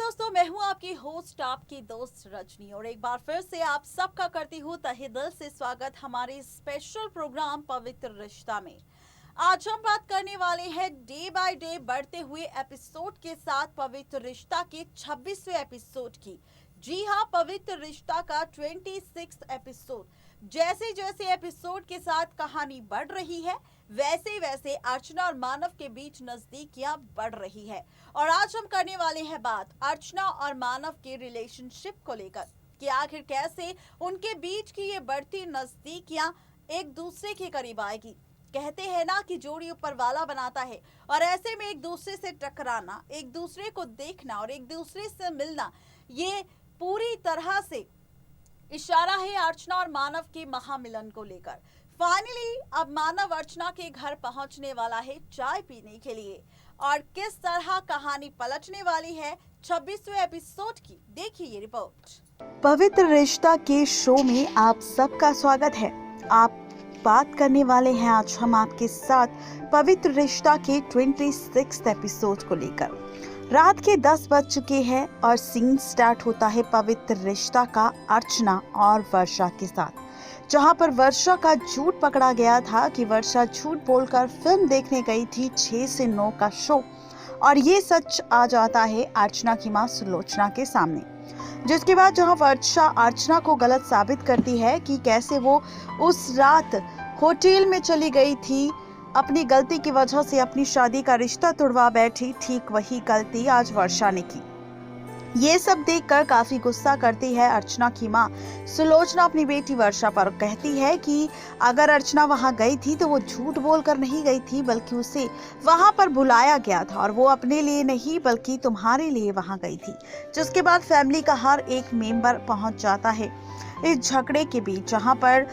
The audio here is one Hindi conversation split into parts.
दोस्तों, मैं हूं आपकी होस्ट, आपकी दोस्त रजनी, और एक बार फिर से आप सबका करती हूं तहे दिल से स्वागत हमारे स्पेशल प्रोग्राम पवित्र रिश्ता में। आज हम बात करने वाले हैं डे बाय डे बढ़ते हुए एपिसोड के साथ पवित्र रिश्ता के 26वें एपिसोड की। जी हाँ, पवित्र रिश्ता का 26 एपिसोड। जैसे जैसे एपिसोड के साथ कहानी बढ़ रही है, वैसे वैसे अर्चना और मानव के बीच नजदीकियां बढ़ रही है। और आज हम करने वाले हैं बात अर्चना और मानव के रिलेशनशिप को लेकर कि आखिर कैसे उनके बीच की ये बढ़ती नजदीकियां एक दूसरे के करीब आएगी। कहते हैं ना कि जोड़ी ऊपर वाला बनाता है, और ऐसे में एक दूसरे से टकराना, एक दूसरे को देखना और एक दूसरे से मिलना, ये पूरी तरह से इशारा है अर्चना और मानव के महामिलन को लेकर। फाइनली अब मानव अर्चना के घर पहुंचने वाला है चाय पीने के लिए, और किस तरह कहानी पलटने वाली है 26वें एपिसोड की, देखिए ये रिपोर्ट। पवित्र रिश्ता के शो में आप सबका स्वागत है। आप बात करने वाले हैं आज हम आपके साथ पवित्र रिश्ता के 26 एपिसोड को लेकर। रात के 10 बज चुके हैं और सीन स्टार्ट होता है पवित्र रिश्ता का अर्चना और वर्षा के साथ, जहां पर वर्षा का झूठ पकड़ा गया था कि वर्षा झूठ बोलकर फिल्म देखने गई थी 6 से 9 का शो, और ये सच आ जाता है अर्चना की मां सुलोचना के सामने। जिसके बाद जहां वर्षा अर्चना को गलत साबित करती है कि कैसे वो उस रात होटल में चली गई थी, अपनी गलती की वजह से अपनी शादी का रिश्ता तोड़वा बैठी, ठीक वही गलती आज वर्षा ने की। ये सब देखकर काफी गुस्सा करती है अर्चना की मां सुलोचना अपनी बेटी वर्षा पर। कहती है कि अगर अर्चना वहां गई थी तो वो झूठ बोलकर नहीं गई थी, बल्कि उसे वहां पर बुलाया गया था, और वो अपने लिए नहीं बल्कि तुम्हारे लिए वहां गई थी। जिसके बाद फैमिली का हर एक मेंबर पहुंच जाता है इस झगड़े के बीच, जहां पर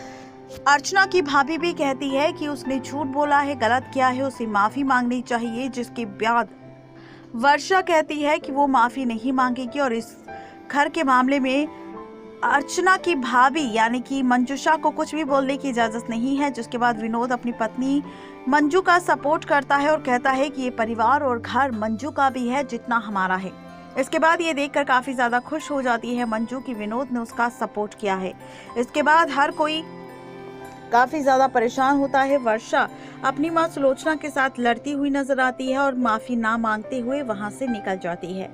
अर्चना की भाभी भी कहती है कि उसने झूठ बोला है, गलत किया है, उसे माफी मांगनी चाहिए। जिसके बाद वर्षा कहती है कि वो माफी नहीं मांगेगी और इस घर के मामले में अर्चना की भाभी यानी कि मंजुषा को कुछ भी बोलने की इजाजत नहीं है। जिसके बाद विनोद अपनी पत्नी मंजू का सपोर्ट करता है और कहता है कि ये परिवार और घर मंजू का भी है जितना हमारा है। इसके बाद ये देखकर काफी ज्यादा खुश हो जाती है मंजू कि विनोद ने उसका सपोर्ट किया है। इसके बाद हर कोई काफी ज्यादा परेशान होता है। वर्षा अपनी मां सुलोचना के साथ लड़ती हुई नजर आती है और माफी ना मांगते हुए वहां से निकल जाती है।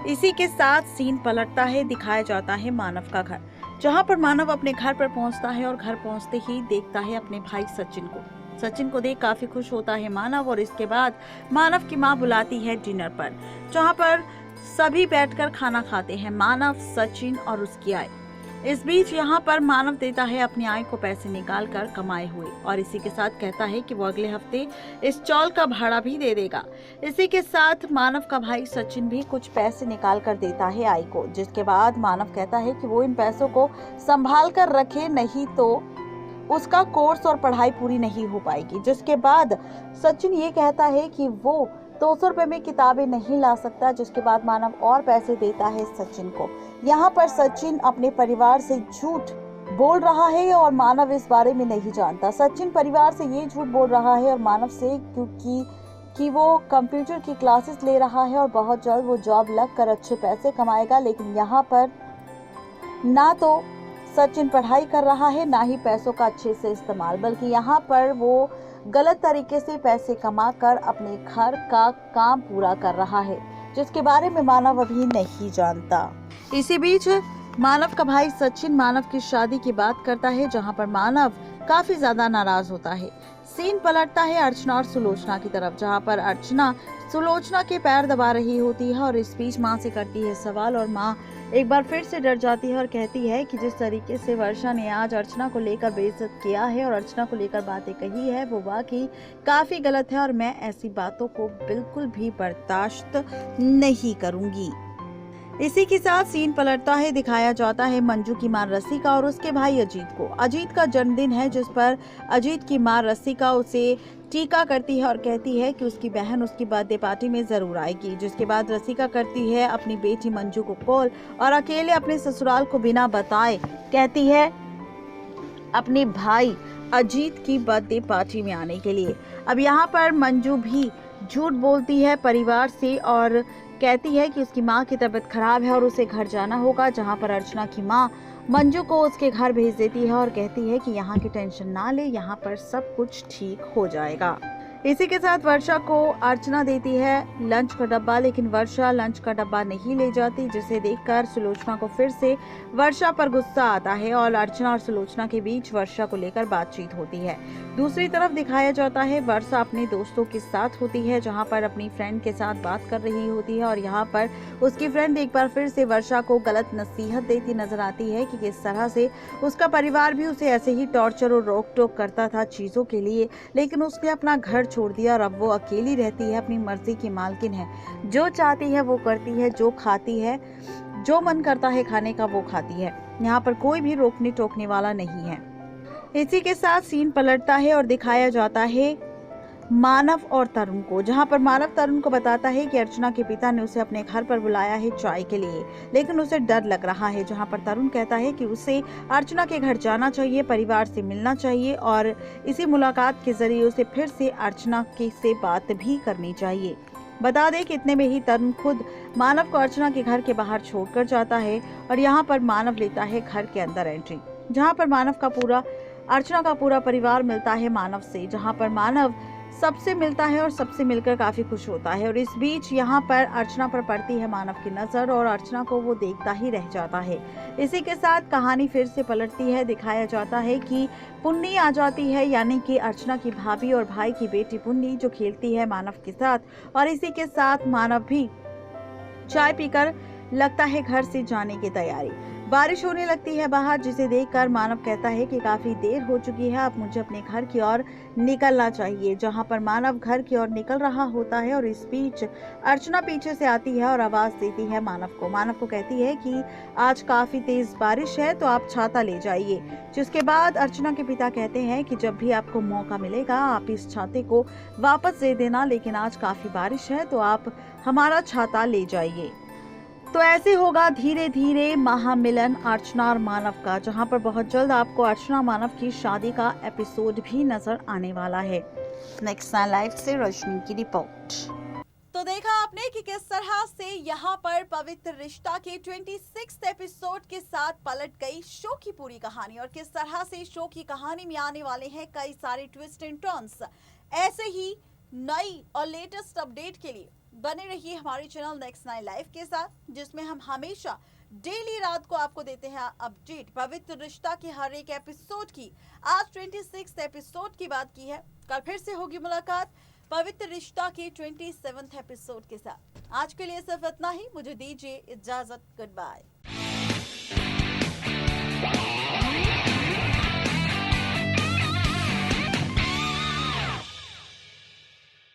इसी के साथ सीन पलटता है, दिखाया जाता है मानव का घर, जहां पर मानव अपने घर पर पहुंचता है और घर पहुंचते ही देखता है अपने भाई सचिन को। सचिन को देख काफी खुश होता है मानव, और इसके बाद मानव की मां बुलाती है डिनर पर, जहां पर सभी बैठकर खाना खाते हैं, मानव, सचिन और उसकी आय। इस बीच यहाँ पर मानव देता है अपनी आय को पैसे निकाल कर कमाए हुए, और इसी के साथ कहता है कि वो अगले हफ्ते इस चौल का भाड़ा भी दे देगा। इसी के साथ मानव का भाई सचिन भी कुछ पैसे निकाल कर देता है आय को। जिसके बाद मानव कहता है कि वो इन पैसों को संभाल कर रखे, नहीं तो उसका कोर्स और पढ़ाई पूरी नहीं हो पाएगी। जिसके बाद सचिन ये कहता है कि वो 200 रुपए में किताबें नहीं ला सकता। जिसके बाद मानव और पैसे देता है सचिन को। यहाँ पर सचिन अपने परिवार से झूठ बोल रहा है और मानव इस बारे में नहीं जानता। सचिन परिवार से ये झूठ बोल रहा है और मानव से क्योंकि वो कंप्यूटर की क्लासेस ले रहा है और बहुत जल्द वो जॉब लग कर अच्छे पैसे कमाएगा। लेकिन यहाँ पर ना तो सचिन पढ़ाई कर रहा है, ना ही पैसों का अच्छे से इस्तेमाल, बल्कि यहाँ पर वो गलत तरीके से पैसे कमाकर अपने घर का काम पूरा कर रहा है, जिसके बारे में मानव अभी नहीं जानता। इसी बीच मानव का भाई सचिन मानव की शादी की बात करता है, जहां पर मानव काफी ज्यादा नाराज होता है। सीन पलटता है अर्चना और सुलोचना की तरफ, जहां पर अर्चना सुलोचना के पैर दबा रही होती है और इस बीच मां से करती है सवाल, और मां एक बार फिर से डर जाती है और कहती है कि जिस तरीके से वर्षा ने आज अर्चना को लेकर बेइज्जत किया है और अर्चना को लेकर बातें कही है, वो वाकई काफी गलत है और मैं ऐसी बातों को बिल्कुल भी बर्दाश्त नहीं करूंगी। इसी के साथ सीन पलटता है, दिखाया जाता है मंजू की मां रसिका और उसके भाई अजीत को। अजीत का जन्मदिन है, जिस पर अजीत की मां रसिका उसे टीका करती है और कहती है कि उसकी बहन उसकी बर्थडे पार्टी में जरूर आएगी। जिसके बाद रसिका करती है अपनी बेटी मंजू को कॉल और अकेले अपने ससुराल को बिना बताए कहती है अपने भाई अजीत की बर्थडे पार्टी में आने के लिए। अब यहाँ पर मंजू भी झूठ बोलती है परिवार से और कहती है कि उसकी माँ की तबीयत खराब है और उसे घर जाना होगा, जहाँ पर अर्चना की माँ मंजू को उसके घर भेज देती है और कहती है कि यहाँ की टेंशन ना ले, यहाँ पर सब कुछ ठीक हो जाएगा। इसी के साथ वर्षा को अर्चना देती है लंच का डब्बा, लेकिन वर्षा लंच का डब्बा नहीं ले जाती, जिसे देखकर सुलोचना को फिर से वर्षा पर गुस्सा आता है और अर्चना और सुलोचना के बीच वर्षा को लेकर बातचीत होती है। दूसरी तरफ दिखाया जाता है वर्षा अपने दोस्तों के साथ होती है, जहां पर अपनी फ्रेंड के साथ बात कर रही होती है और यहां पर उसकी फ्रेंड एक बार फिर से वर्षा को गलत नसीहत देती नजर आती है कि किस तरह से उसका परिवार भी उसे ऐसे ही टॉर्चर और रोक टोक करता था चीजों के लिए, लेकिन उसने अपना घर छोड़ दिया और अब वो अकेली रहती है, अपनी मर्जी की मालकिन है, जो चाहती है वो करती है, जो खाती है, जो मन करता है खाने का वो खाती है। यहाँ पर कोई भी रोकने टोकने वाला नहीं है। इसी के साथ सीन पलटता है और दिखाया जाता है मानव और तरुण को, जहां पर मानव तरुण को बताता है कि अर्चना के पिता ने उसे अपने घर पर बुलाया है चाय के लिए, लेकिन उसे डर लग रहा है, जहां पर तरुण कहता है कि उसे अर्चना के घर जाना चाहिए, परिवार से मिलना चाहिए और इसी मुलाकात के जरिए उसे फिर से अर्चना से बात भी करनी चाहिए। बता दें कि इतने में ही तरुण खुद मानव को अर्चना के घर के बाहर छोड़कर जाता है और यहाँ पर मानव लेता है घर के अंदर एंट्री, जहाँ पर अर्चना का पूरा परिवार मिलता है मानव से, जहाँ पर मानव सबसे मिलता है और सबसे मिलकर काफी खुश होता है और इस बीच यहाँ पर अर्चना पर पड़ती है मानव की नजर और अर्चना को वो देखता ही रह जाता है। इसी के साथ कहानी फिर से पलटती है। दिखाया जाता है कि पुन्नी आ जाती है, यानी कि अर्चना की भाभी और भाई की बेटी पुन्नी, जो खेलती है मानव के साथ और इसी के साथ मानव भी चाय पीकर लगता है घर से जाने की तैयारी। बारिश होने लगती है बाहर, जिसे देखकर मानव कहता है कि काफी देर हो चुकी है, अब मुझे अपने घर की ओर निकलना चाहिए, जहां पर मानव घर की ओर निकल रहा होता है और इस बीच अर्चना पीछे से आती है और आवाज देती है मानव को कहती है कि आज काफी तेज बारिश है तो आप छाता ले जाइए। जिसके बाद अर्चना के पिता कहते हैं कि जब भी आपको मौका मिलेगा आप इस छाते को वापस दे देना, लेकिन आज काफी बारिश है तो आप हमारा छाता ले जाइए। तो ऐसे होगा धीरे धीरे महामिलन अर्चना और मानव का, जहां पर बहुत जल्द आपको अर्चना मानव की शादी का एपिसोड भी नजर आने वाला है। नेक्स्ट लाइव से रजनी की रिपोर्ट। तो देखा आपने कि किस तरह से यहाँ पर पवित्र रिश्ता के 26th एपिसोड के साथ पलट गई शो की पूरी कहानी और किस तरह से शो की कहानी में आने वाले हैं कई सारे ट्विस्ट एंड टर्न्स। ऐसे ही नई और लेटेस्ट अपडेट के लिए बने रहिए हमारे चैनल नेक्स्ट 9 लाइव के साथ, जिसमें हम हमेशा डेली रात को आपको देते हैं अपडेट पवित्र रिश्ता के हर एक एपिसोड की। आज 26th एपिसोड की बात की है, कल फिर से होगी मुलाकात पवित्र रिश्ता के 27th एपिसोड के साथ। आज के लिए सिर्फ इतना ही, मुझे दीजिए इजाजत, गुड बाय।